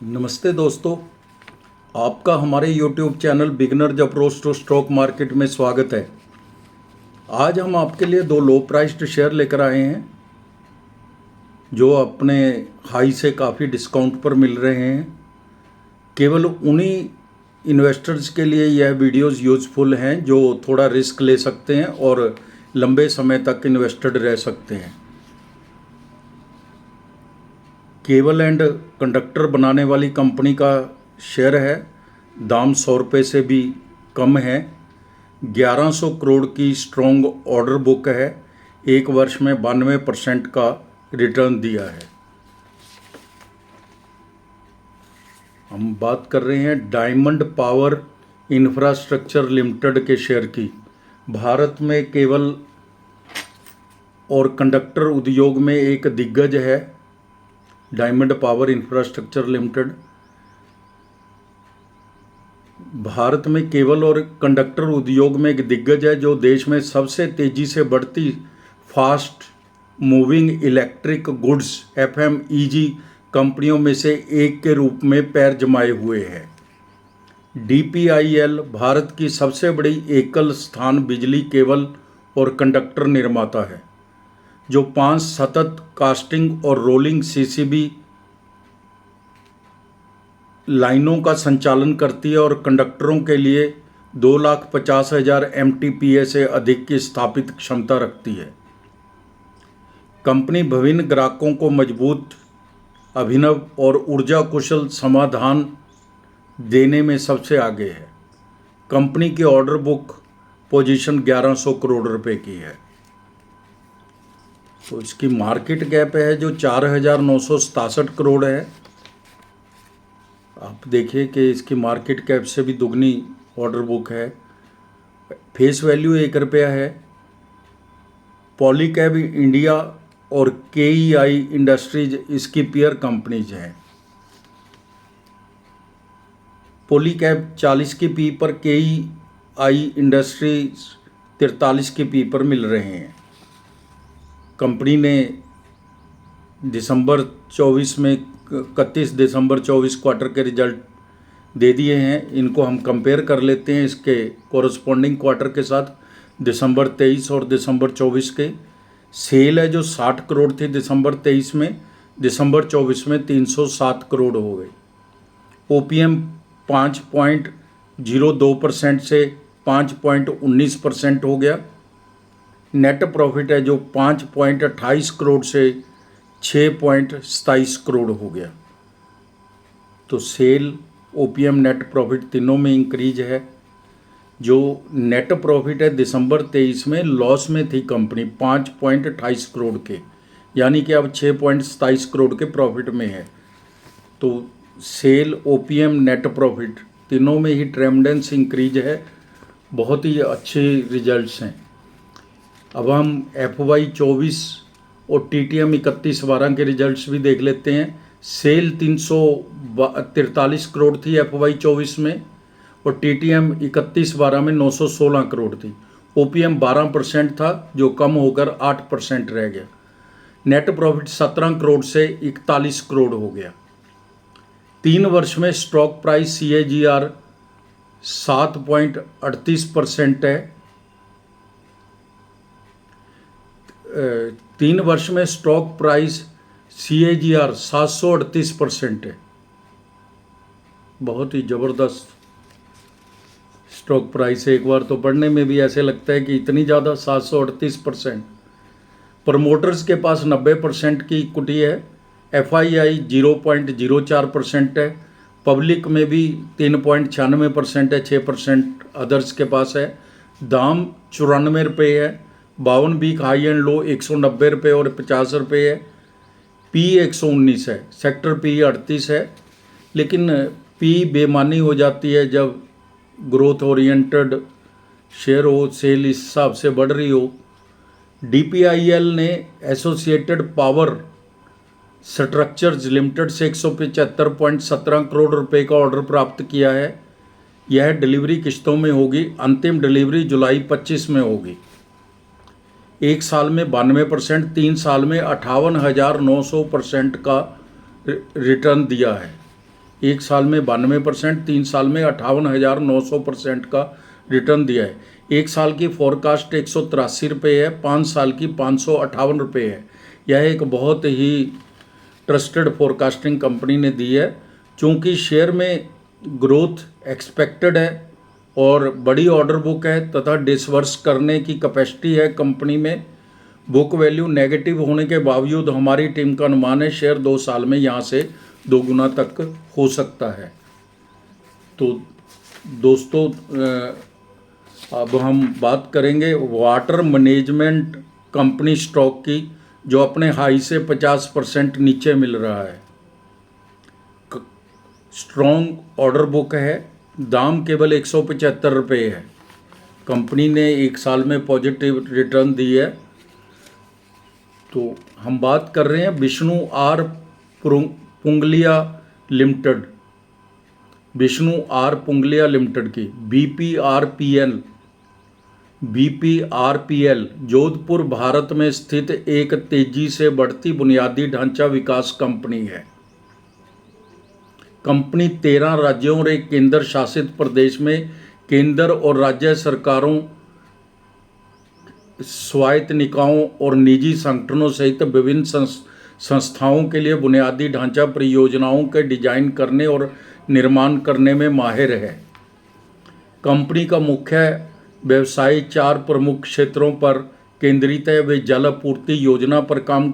नमस्ते दोस्तों, आपका हमारे YouTube channel beginners approach to stock market में स्वागत है। आज हम आपके लिए दो लो प्राइस्ड शेयर लेकर आए हैं जो अपने हाई से काफ़ी डिस्काउंट पर मिल रहे हैं। केवल उन्हीं इन्वेस्टर्स के लिए यह वीडियोस यूज़फुल हैं जो थोड़ा रिस्क ले सकते हैं और लंबे समय तक इन्वेस्टेड रह सकते हैं। केबल एंड कंडक्टर बनाने वाली कंपनी का शेयर है। दाम 100 रुपये से भी कम है। 1100 करोड़ की स्ट्रॉन्ग ऑर्डर बुक है। एक वर्ष में 92% का रिटर्न दिया है। हम बात कर रहे हैं डायमंड पावर इंफ्रास्ट्रक्चर लिमिटेड के शेयर की। भारत में केबल और कंडक्टर उद्योग में एक दिग्गज है diamond power infrastructure limited. Bharat में केबल और कंडक्टर उद्योग में एक दिग्गज है जो देश में सबसे तेजी से बढ़ती fast moving electric goods FMEG कंपनियों में से एक के रूप में पैर जमाए हुए है। DPIL भारत की सबसे बड़ी एकल स्थान बिजली केबल और कंडक्टर निर्माता है जो 5 सतत कास्टिंग और रोलिंग CCB लाइनों का संचालन करती है और कंडक्टरों के लिए 2,50,000 MTPA से अधिक की स्थापित क्षमता रखती है। कंपनी विभिन्न ग्राहकों को मजबूत, अभिनव और ऊर्जा कुशल समाधान देने में सबसे आगे है। कंपनी की ऑर्डर बुक पोजीशन 1100 करोड़ रुपए की है। तो इसकी मार्केट कैप है जो 4,967 करोड़ है। आप देखिए कि इसकी मार्केट कैप से भी दुगनी ऑर्डर बुक है। फेस वैल्यू 1 रुपया है। पॉलीकैब इंडिया और KEI इंडस्ट्रीज इसकी पीयर कंपनीज हैं। पॉलीकैब 40 की पी पर KEI इंडस्ट्रीज 43 की पी पर मिल रहे हैं। कंपनी ने दिसंबर 24 में 31 दिसंबर 24 क्वार्टर के रिजल्ट दे दिए हैं। इनको हम कंपेयर कर लेते हैं इसके कोरस्पॉन्डिंग क्वार्टर के साथ। दिसंबर 23 और दिसंबर 24 के सेल है जो 60 करोड़ थी दिसंबर 23 में, दिसंबर 24 में 307 करोड़ हो गई। OPM 5.02% से 5.19% हो गया। नेट प्रॉफिट है जो 5.28 करोड़ से 6.27 करोड़ हो गया। तो सेल, OPM, नेट प्रॉफिट तीनों में इंक्रीज है। जो नेट प्रॉफिट है दिसंबर 23 में लॉस में थी कंपनी 5.28 करोड़ के, यानी कि अब 6.27 करोड़ के प्रॉफिट में है। तो सेल, OPM, नेट प्रॉफिट तीनों में ही ट्रेमेंडस इंक्रीज है। बहुत ही अच्छे रिजल्ट्स हैं। अब हम FY 24 और TTM 31/12 के रिजल्ट्स भी देख लेते हैं। सेल 343 करोड़ थी FY 24 में और TTM 31/12 में 916 करोड़ थी। OPM 12% था जो कम होकर 8% रह गया। नेट प्रॉफिट 17 करोड़ से 41 करोड़ हो गया। 3 वर्ष में स्टॉक प्राइस CAGR 7.38% है। 3 वर्ष में स्टॉक प्राइस CAGR 738% है। बहुत ही ज़बरदस्त स्टॉक प्राइस है। एक बार तो पढ़ने में भी ऐसे लगता है कि इतनी ज़्यादा 738%। प्रमोटर्स के पास 90% की इक्विटी है। FII 0.04% है। पब्लिक में भी 3.96% है। 6% अदर्स के पास है। दाम 94 रुपये है। 52 वीक हाई एंड लो 190 रुपये और 50 रुपये है। P 119 है। सेक्टर P 38 है। लेकिन P बेमानी हो जाती है जब ग्रोथ ओरिएंटेड शेयर हो, सेल इस हिसाब से बढ़ रही हो। DPIL ने एसोसिएटेड पावर स्ट्रक्चर्स लिमिटेड से 175.17 करोड़ रुपए का ऑर्डर प्राप्त किया है। यह डिलीवरी किस्तों में होगी। अंतिम डिलीवरी जुलाई 25 में होगी। 1 साल में 92%, 3 साल में 58,900% का रिटर्न दिया है। एक साल में 92%, 3 साल में 58,900% का रिटर्न दिया है। एक साल की फोरकास्ट 183 रुपये है, 5 साल की 558 रुपये है। यह एक बहुत ही ट्रस्टेड फोरकास्टिंग कंपनी ने दी है। चूँकि शेयर में ग्रोथ एक्सपेक्टेड है और बड़ी ऑर्डर बुक है तथा डिसवर्स करने की कैपेसिटी है कंपनी में, बुक वैल्यू नेगेटिव होने के बावजूद हमारी टीम का अनुमान है शेयर 2 साल में यहाँ से 2 गुना तक हो सकता है। तो दोस्तों अब हम बात करेंगे वाटर मैनेजमेंट कंपनी स्टॉक की, जो अपने हाई से 50% नीचे मिल रहा है। स्ट्रॉन्ग ऑर्डर बुक है, दाम केवल 175 रुपये है। कंपनी ने एक साल में पॉजिटिव रिटर्न दी है। तो हम बात कर रहे हैं Vishnu R Pungalia limited, Vishnu R Pungalia limited की बीपीआरपीएल जोधपुर भारत में स्थित एक तेजी से बढ़ती बुनियादी ढांचा विकास कंपनी है। कंपनी 13 राज्यों और एक केंद्र शासित प्रदेश में केंद्र और राज्य सरकारों, स्वायत्त निकायों और निजी संगठनों सहित विभिन्न संस्थाओं के लिए बुनियादी ढांचा परियोजनाओं के डिजाइन करने और निर्माण करने में माहिर है। कंपनी का मुख्य व्यवसाय 4 प्रमुख क्षेत्रों पर केंद्रित है। वे जल आपूर्ति योजना पर काम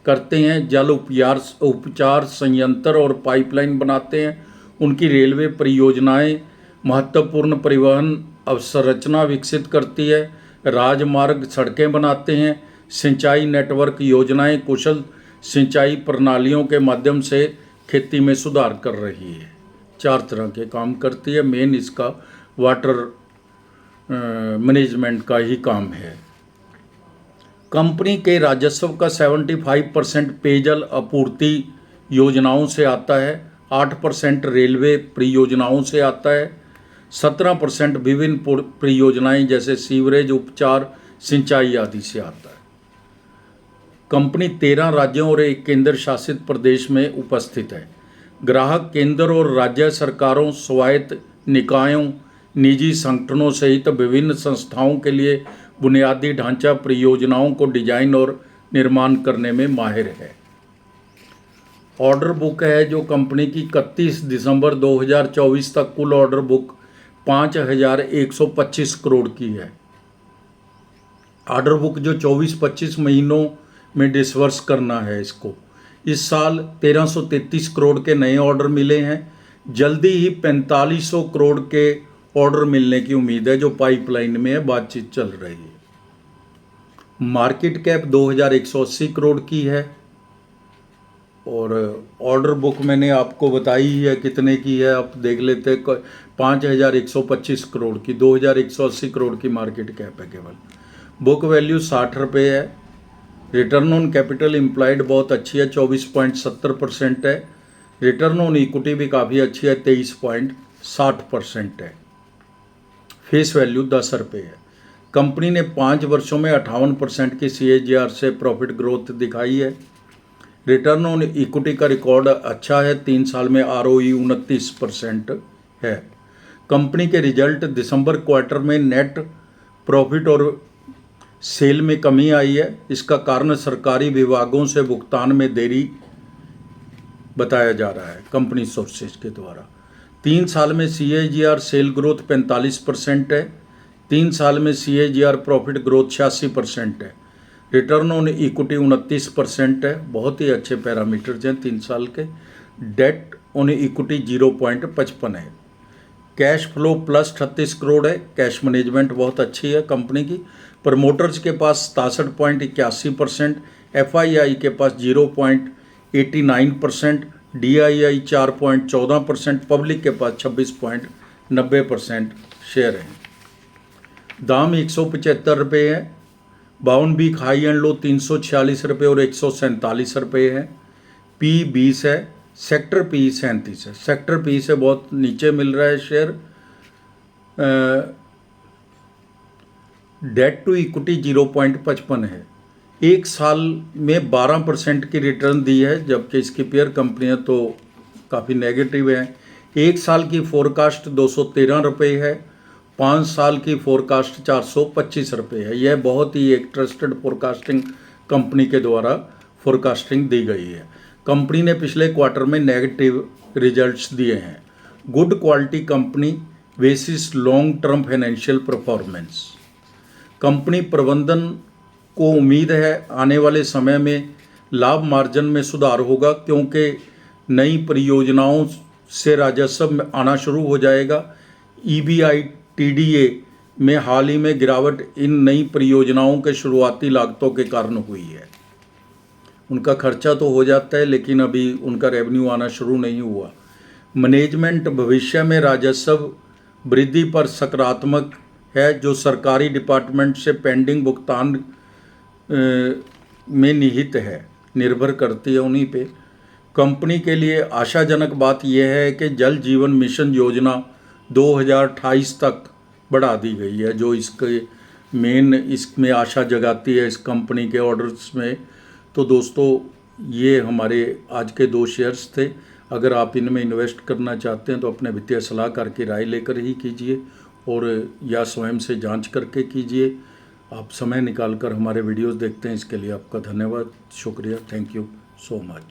करते हैं, जल उपचार संयंत्र और पाइपलाइन बनाते हैं। उनकी रेलवे परियोजनाएं महत्वपूर्ण परिवहन अवसंरचना विकसित करती है, राजमार्ग सड़कें बनाते हैं, सिंचाई नेटवर्क योजनाएं कुशल सिंचाई प्रणालियों के माध्यम से खेती में सुधार कर रही है। 4 तरह के काम करती है। मेन इसका वाटर मैनेजमेंट का ही काम है। कंपनी के राजस्व का 75% पेयजल आपूर्ति योजनाओं से आता है, 8% रेलवे परियोजनाओं से आता है, 17% विभिन्न परियोजनाएं जैसे सीवरेज उपचार सिंचाई आदि से आता है। कंपनी 13 राज्यों और एक केंद्र शासित प्रदेश में उपस्थित है। ग्राहक केंद्र और राज्य सरकारों, स्वायत्त निकायों, निजी संगठनों सहित विभिन्न संस्थाओं के लिए बुनियादी ढांचा परियोजनाओं को डिजाइन और निर्माण करने में माहिर है। ऑर्डर बुक है जो कंपनी की 31 दिसंबर 2024 तक कुल ऑर्डर बुक 5,125 करोड़ की है। ऑर्डर बुक जो 24-25 महीनों में डिसवर्स करना है इसको। इस साल 1333 करोड़ के नए ऑर्डर मिले हैं। जल्दी ही 4500 करोड़ के ऑर्डर मिलने की उम्मीद है जो पाइपलाइन में है, बातचीत चल रही है। मार्केट कैप 2180 करोड़ की है और ऑर्डर बुक मैंने आपको बताई है कितने की है, आप देख लेते हैं। 5,125 करोड़ की, 2180 करोड़ की मार्केट कैप है केवल। बुक वैल्यू 60 रुपये है। रिटर्न ऑन कैपिटल एम्प्लॉयड बहुत अच्छी है, 24.70% है। रिटर्न ऑन इक्विटी भी काफ़ी अच्छी है, 23.60% है। फेस वैल्यू 10 रुपये है। कंपनी ने 5 वर्षों में 58% की CAGR से प्रॉफिट ग्रोथ दिखाई है। रिटर्न ऑन इक्विटी का रिकॉर्ड अच्छा है, 3 साल में ROE 29% है। कंपनी के रिजल्ट दिसंबर क्वार्टर में नेट प्रॉफिट और सेल में कमी आई है। इसका कारण सरकारी विभागों से भुगतान में देरी बताया जा रहा है कंपनी सोर्सेज के द्वारा। 3 साल में CAGR सेल ग्रोथ 45% है। 3 साल में CAGR प्रॉफिट ग्रोथ 86% है। रिटर्न ऑन इक्विटी 29% है। बहुत ही अच्छे पैरामीटर्स हैं 3 साल के। डेट ऑन इक्विटी 0.55 है। कैश फ्लो प्लस 38 करोड़ है। कैश मैनेजमेंट बहुत अच्छी है कंपनी की। प्रमोटर्स के पास 67.81%, FII के पास 0.89%, DII 4.14%, पब्लिक के पास 26.90% शेयर हैं। दाम 175 रुपये है। 52 वीक हाई एंड लो 346 रुपये और 147 रुपये है। P20 है। सेक्टर P 37 है। सेक्टर P से बहुत नीचे मिल रहा है शेयर। डेट टू इक्विटी 0.55 है। एक साल में 12% की रिटर्न दी है, जबकि इसकी पेयर कंपनियां तो काफ़ी नेगेटिव हैं। 1 साल की फोरकास्ट 213 रुपये है, 5 साल की फोरकास्ट 425 रुपये है। यह बहुत ही एक ट्रस्टेड फोरकास्टिंग कंपनी के द्वारा फोरकास्टिंग दी गई है। कंपनी ने पिछले क्वार्टर में नेगेटिव रिजल्ट्स दिए हैं। Good quality company basis long term financial performance. Company प्रबंधन को उम्मीद है आने वाले समय में लाभ मार्जिन में सुधार होगा, क्योंकि नई परियोजनाओं से राजस्व आना शुरू हो जाएगा। EBITDA में हाल ही में गिरावट इन नई परियोजनाओं के शुरुआती लागतों के कारण हुई है। उनका खर्चा तो हो जाता है, लेकिन अभी उनका रेवेन्यू आना शुरू नहीं हुआ। मैनेजमेंट भविष्य में राजस्व वृद्धि पर सकारात्मक है, जो सरकारी डिपार्टमेंट से पेंडिंग भुगतान में निहित है, निर्भर करती है उन्हीं पे। कंपनी के लिए आशाजनक बात यह है कि जल जीवन मिशन योजना 2028 तक बढ़ा दी गई है, जो इसके मेन इसमें आशा जगाती है इस कंपनी के ऑर्डर्स में। तो दोस्तों, ये हमारे आज के 2 शेयर्स थे। अगर आप इनमें इन्वेस्ट करना चाहते हैं तो अपने वित्तीय सलाहकार की राय लेकर ही कीजिए, और या स्वयं से जांच करके कीजिए। आप समय निकालकर हमारे वीडियोस देखते हैं, इसके लिए आपका धन्यवाद, शुक्रिया, थैंक यू सो मच।